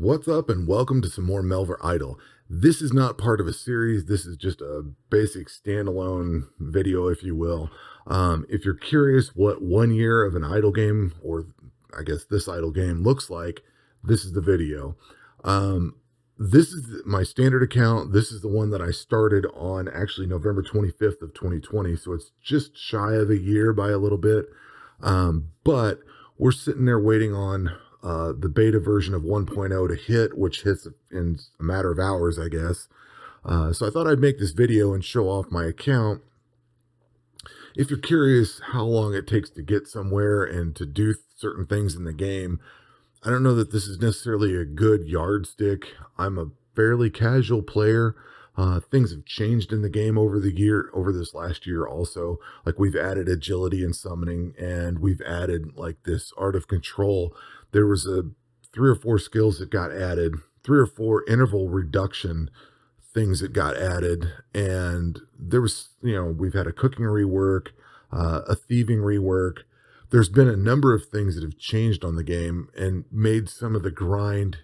What's up and welcome to some more Melvor Idle. This is not part of a series. This is just a basic standalone video, if you will. If you're curious what 1 year of an idle game, or I guess this idle game looks like, this is the video. This is my standard account. This is the one that I started on actually November 25th of 2020. So it's just shy of a year by a little bit. But we're sitting there waiting on the beta version of 1.0 to hit, which hits in a matter of hours, I guess. So I thought I'd make this video and show off my account. If you're curious how long it takes to get somewhere and to do certain things in the game, I don't know that this is necessarily a good yardstick. I'm a fairly casual player. Things have changed in the game over this last year also. Like, we've added agility and summoning, and we've added like this art of control. There was 3 or 4 skills that got added, 3 or 4 interval reduction things that got added. And there was, we've had a cooking rework, a thieving rework. There's been a number of things that have changed on the game and made some of the grind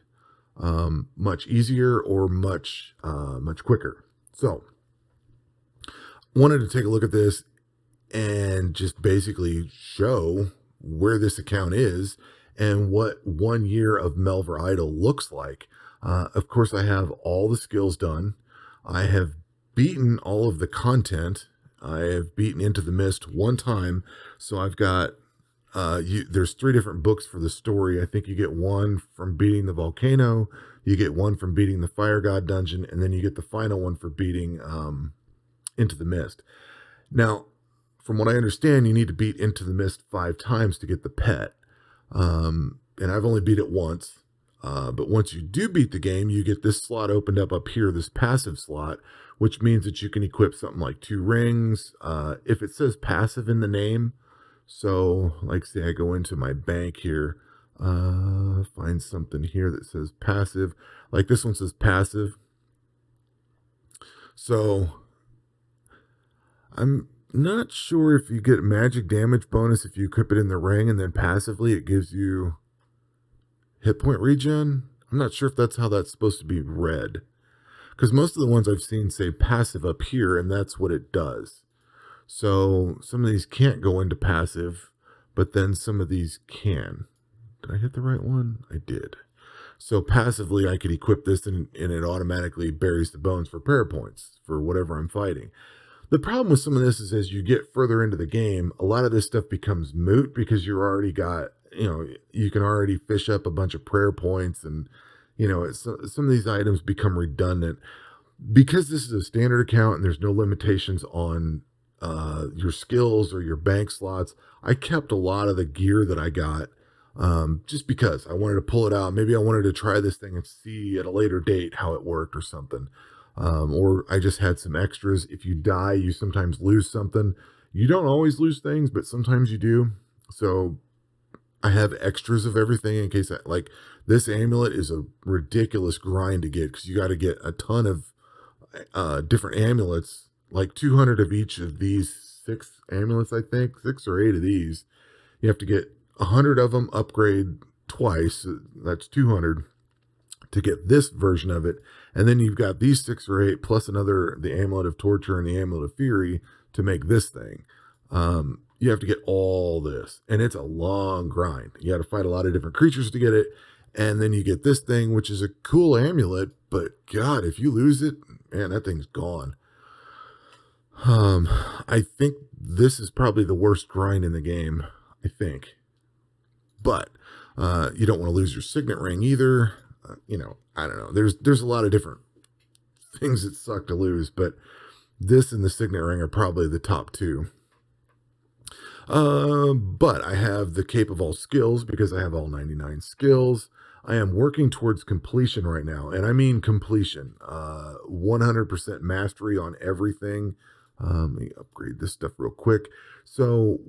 much easier or much quicker. So wanted to take a look at this and just basically show where this account is and what 1 year of Melvor Idle looks like. Of course, I have all the skills done. I have beaten all of the content. I have beaten Into the Mist 1 time. So I've got, there's 3 different books for the story. I think you get 1 from beating the volcano, you get 1 from beating the fire god dungeon, and then you get the final one for beating Into the Mist. Now, from what I understand, you need to beat Into the Mist 5 times to get the pet. And I've only beat it once. But once you do beat the game, you get this slot opened up here, this passive slot, which means that you can equip something like 2 rings. If it says passive in the name, so like say I go into my bank here, find something here that says passive, like this one says passive. So I'm not sure if you get magic damage bonus if you equip it in the ring, and then passively it gives you hit point regen. I'm not sure if that's how that's supposed to be read, because most of the ones I've seen say passive up here, and that's what it does. So some of these can't go into passive, but then some of these can. Did I hit the right one? I did. So passively I could equip this and it automatically buries the bones for prayer points for whatever I'm fighting. The problem with some of this is as you get further into the game, a lot of this stuff becomes moot because you're already got, you can already fish up a bunch of prayer points, and, some of these items become redundant. Because this is a standard account and there's no limitations on your skills or your bank slots, I kept a lot of the gear that I got just because I wanted to pull it out. Maybe I wanted to try this thing and see at a later date how it worked or something. Or I just had some extras. If you die, you sometimes lose something. You don't always lose things, but sometimes you do. So I have extras of everything in case like this amulet is a ridiculous grind to get, because you got to get a ton of different amulets, like 200 of each of these 6 amulets, I think 6 or 8 of these. You have to get 100 of them, upgrade twice. That's 200 to get this version of it. And then you've got these 6 or 8 plus the amulet of torture and the amulet of fury to make this thing. You have to get all this, and it's a long grind. You got to fight a lot of different creatures to get it. And then you get this thing, which is a cool amulet, but God, if you lose it, man, that thing's gone. I think this is probably the worst grind in the game, I think. But you don't want to lose your signet ring either. I don't know. There's a lot of different things that suck to lose, but this and the signet ring are probably the top 2. But I have the Cape of all skills because I have all 99 skills. I am working towards completion right now, and I mean completion. 100% mastery on everything. Let me upgrade this stuff real quick. So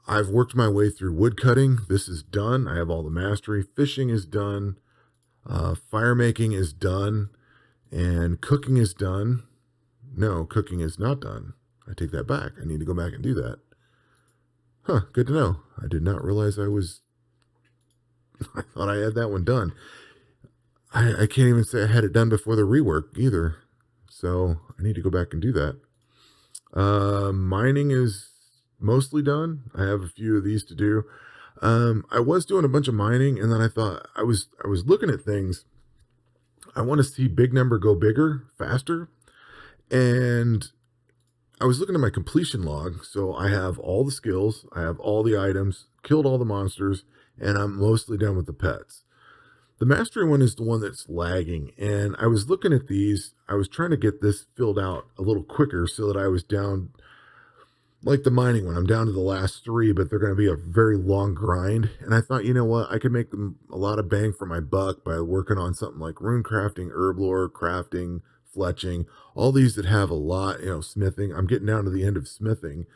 I've worked my way through wood cutting. This is done. I have all the mastery. Fishing is done. Fire making is done. And cooking is done. No, cooking is not done. I take that back. I need to go back and do that. Huh, good to know. I did not realize I thought I had that one done. I can't even say I had it done before the rework either. So I need to go back and do that. Mining is mostly done. I have a few of these to do. I was doing a bunch of mining, and then I thought I was looking at things. I want to see big number go bigger, faster, and I was looking at my completion log. So I have all the skills, I have all the items, killed all the monsters, and I'm mostly done with the pets. The mastery one is the one that's lagging, and I was looking at these. I was trying to get this filled out a little quicker so that I was down, like the mining one, I'm down to the last three, but they're going to be a very long grind. And I thought, you know what, I could make them a lot of bang for my buck by working on something like rune crafting, herb lore, crafting, fletching, all these that have a lot, smithing. I'm getting down to the end of smithing,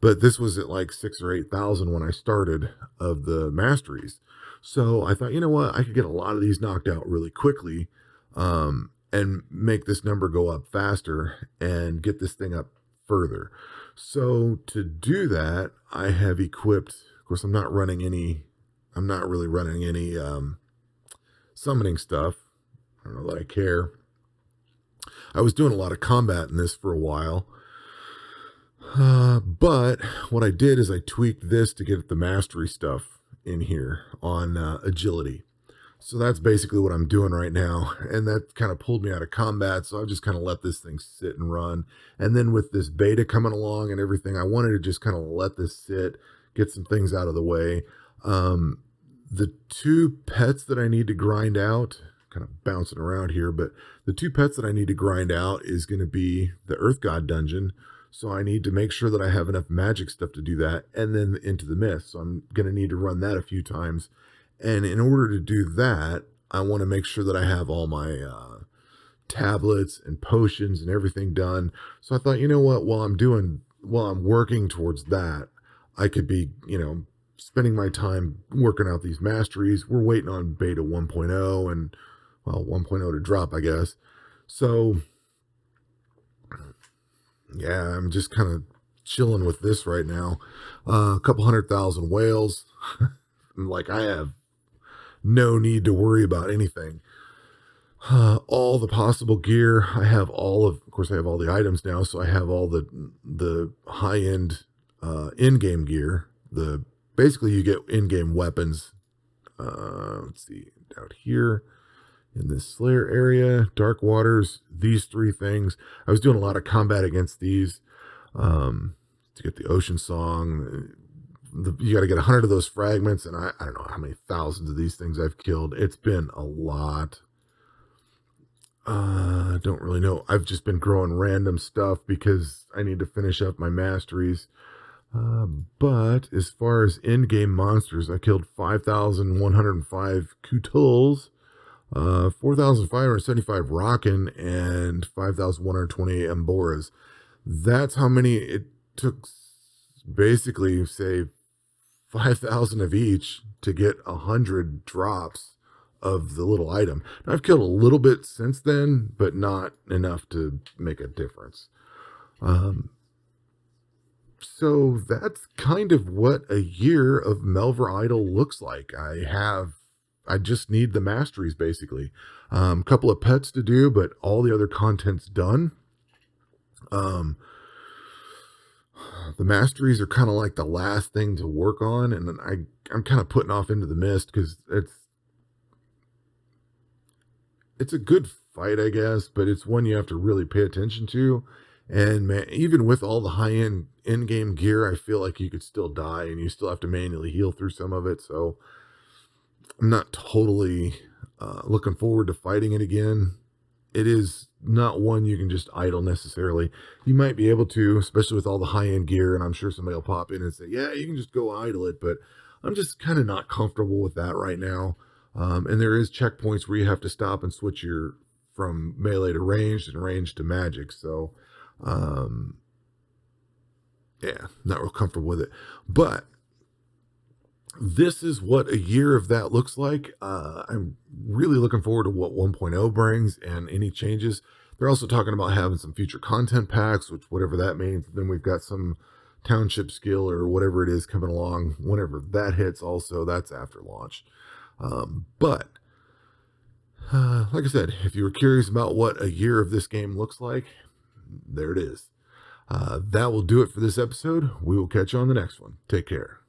but this was at like 6 or 8,000 when I started of the masteries. So I thought, you know what, I could get a lot of these knocked out really quickly, and make this number go up faster and get this thing up further. So to do that, I have equipped, of course, I'm not really running any summoning stuff. I don't know that I care. I was doing a lot of combat in this for a while. But what I did is I tweaked this to get the mastery stuff in here on agility. So that's basically what I'm doing right now. And that kind of pulled me out of combat. So I've just kind of let this thing sit and run. And then with this beta coming along and everything, I wanted to just kind of let this sit, get some things out of the way. The two pets that I need to grind out, kind of bouncing around here, but the two pets that I need to grind out is going to be the Earth God dungeon. So I need to make sure that I have enough magic stuff to do that, and then into the mist. So I'm going to need to run that a few times. And in order to do that, I want to make sure that I have all my tablets and potions and everything done. So I thought, you know what, while I'm working towards that, I could be, spending my time working out these masteries. We're waiting on beta 1.0 and, 1.0 to drop, I guess. So yeah, I'm just kind of chilling with this right now. A couple 100,000 whales. Like, I have no need to worry about anything. All the possible gear. I have of course, I have all the items now, so I have all the high end in-game gear. Basically you get in-game weapons. Let's see, out here in this Slayer area, Dark Waters, these three things. I was doing a lot of combat against these to get the Ocean Song. You got to get 100 of those fragments, and I don't know how many thousands of these things I've killed. It's been a lot. I don't really know. I've just been growing random stuff because I need to finish up my masteries. But as far as in-game monsters, I killed 5,105 Kutuls, 4,575 Rockin, and 5,128 Emboras. That's how many it took. Basically, say 5,000 of each to get 100 drops of the little item. Now, I've killed a little bit since then, but not enough to make a difference. So that's kind of what a year of Melvor Idle looks like. I just need the masteries, basically. A couple of pets to do, but all the other content's done. The masteries are kind of like the last thing to work on, and then I'm kind of putting off into the mist because it's a good fight, I guess, but it's one you have to really pay attention to. And man, even with all the high-end in-game gear, I feel like you could still die, and you still have to manually heal through some of it. So I'm not totally looking forward to fighting it again. It is not one you can just idle necessarily. You might be able to, especially with all the high-end gear, and I'm sure somebody will pop in and say, yeah, you can just go idle it, but I'm just kind of not comfortable with that right now. And there is checkpoints where you have to stop and switch from melee to ranged and ranged to magic. So, yeah, not real comfortable with it. But this is what a year of that looks like. I'm really looking forward to what 1.0 brings and any changes. They're also talking about having some future content packs, which whatever that means. Then we've got some township skill or whatever it is coming along. Whenever that hits also, that's after launch. But Like I said, if you were curious about what a year of this game looks like, there it is. That will do it for this episode. We will catch you on the next one. Take care.